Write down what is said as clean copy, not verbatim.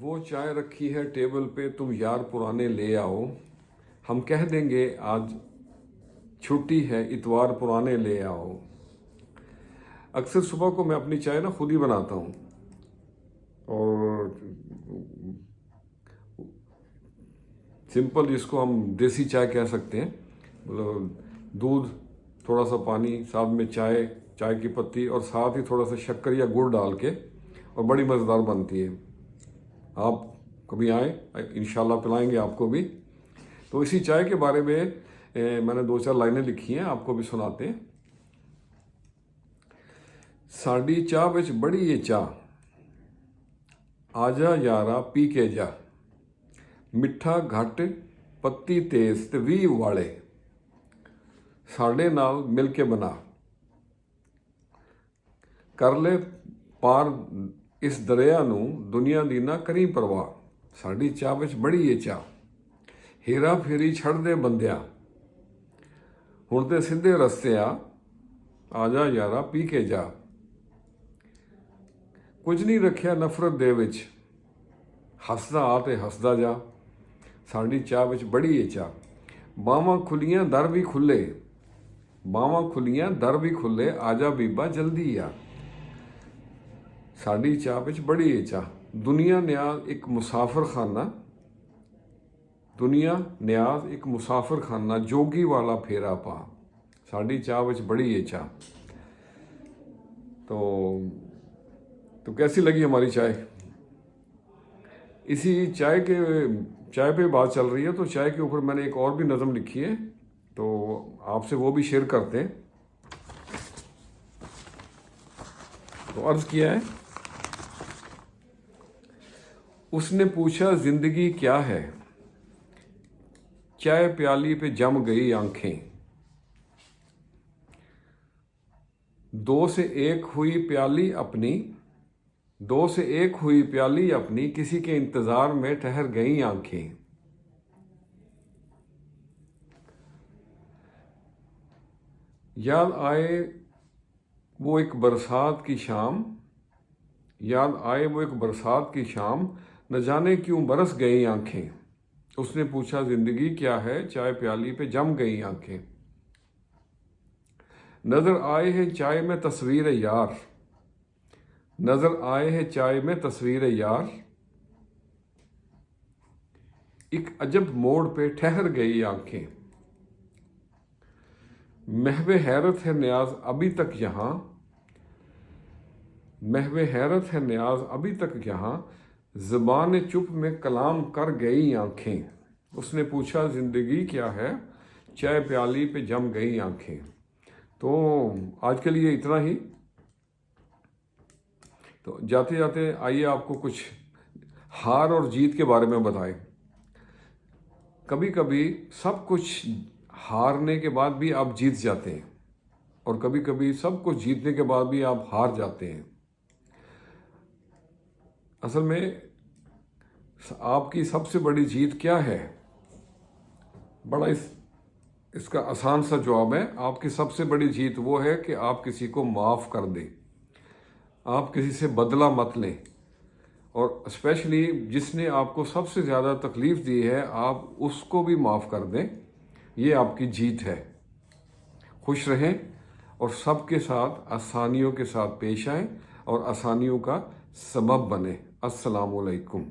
وہ چائے رکھی ہے ٹیبل پہ تم یار پرانے لے آؤ، ہم کہہ دیں گے آج چھٹی ہے اتوار پرانے لے آؤ۔ اکثر صبح کو میں اپنی چائے خود ہی بناتا ہوں، اور سمپل جس کو ہم دیسی چائے کہہ سکتے ہیں، مطلب دودھ، تھوڑا سا پانی، ساتھ میں چائے کی پتی، اور ساتھ ہی تھوڑا سا شکر یا گڑ ڈال کے، اور بڑی مزیدار بنتی ہے۔ آپ کبھی آئیں، انشاءاللہ پلائیں گے آپ کو بھی۔ تو اسی چائے کے بارے میں میں نے 2-4 لائنیں لکھی ہیں، آپ کو بھی سناتے ہیں۔ ساڈی چاہ وچ بڑی ہے چاہ، آجا یارا پی کے جا، مٹھا گھٹ پتی تیز تے 20 والے، ساڈے نال مل کے بنا، کر لے پار اس دریا نو، دنیا دی نہ کری پرواہ۔ ساڈی چاہ وچ بڑی ہے چاہ، ہیرا پھیری چھڑ دے بندیا، ہن تے سیدھے رستے آجا یارا پی کے جا۔ کچھ نہیں رکھیا نفرت دے وچ، ہسدا آ تے ہسدا جا۔ ساڈی چاہ وچ بڑی ہے چاہ، باواں کھلیاں در بھی کھلے، باواں کھلیاں در بھی کھلے، آجا بیبا جلدی آ۔ ساڈی چاہ وچ بڑی ہے چاہ، دنیا نیاز ایک مسافر خانہ، دنیا نیاز ایک مسافر خانہ، جوگی والا پھیرا پا۔ ساڈی چاہ وچ بڑی ہے چاہ۔ تو کیسی لگی ہماری چائے؟ اسی چائے پہ بات چل رہی ہے، تو چائے کے اوپر میں نے ایک اور بھی نظم لکھی ہے، تو آپ سے وہ بھی شیئر کرتے ہیں۔ تو عرض کیا ہے، اس نے پوچھا زندگی کیا ہے، چائے پیالی پہ جم گئی آنکھیں، 2 سے 1 ہوئی پیالی اپنی، 2 سے 1 ہوئی پیالی اپنی، کسی کے انتظار میں ٹھہر گئی آنکھیں۔ یاد آئے وہ ایک برسات کی شام، یاد آئے وہ ایک برسات کی شام، نہ جانے کیوں برس گئی آنکھیں۔ اس نے پوچھا زندگی کیا ہے، چائے پیالی پہ جم گئی آنکھیں۔ نظر آئے ہے چائے میں تصویر یار، نظر آئے ہے چائے میں تصویر یار، ایک عجب موڑ پہ ٹھہر گئی آنکھیں۔ محو حیرت ہے نیاز ابھی تک یہاں، محو حیرت ہے نیاز ابھی تک یہاں، زبان چپ میں کلام کر گئی آنکھیں۔ اس نے پوچھا زندگی کیا ہے، چائے پیالی پہ جم گئی آنکھیں۔ تو آج کے لیے اتنا ہی۔ تو جاتے جاتے آئیے آپ کو کچھ ہار اور جیت کے بارے میں بتائیں۔ کبھی کبھی سب کچھ ہارنے کے بعد بھی آپ جیت جاتے ہیں، اور کبھی کبھی سب کچھ جیتنے کے بعد بھی آپ ہار جاتے ہیں۔ اصل میں آپ کی سب سے بڑی جیت کیا ہے؟ بڑا اس کا آسان سا جواب ہے، آپ کی سب سے بڑی جیت وہ ہے کہ آپ کسی کو معاف کر دیں، آپ کسی سے بدلہ مت لیں، اور اسپیشلی جس نے آپ کو سب سے زیادہ تکلیف دی ہے آپ اس کو بھی معاف کر دیں، یہ آپ کی جیت ہے۔ خوش رہیں اور سب کے ساتھ آسانیوں کے ساتھ پیش آئیں، اور آسانیوں کا سبب بنیں۔ السلام علیکم۔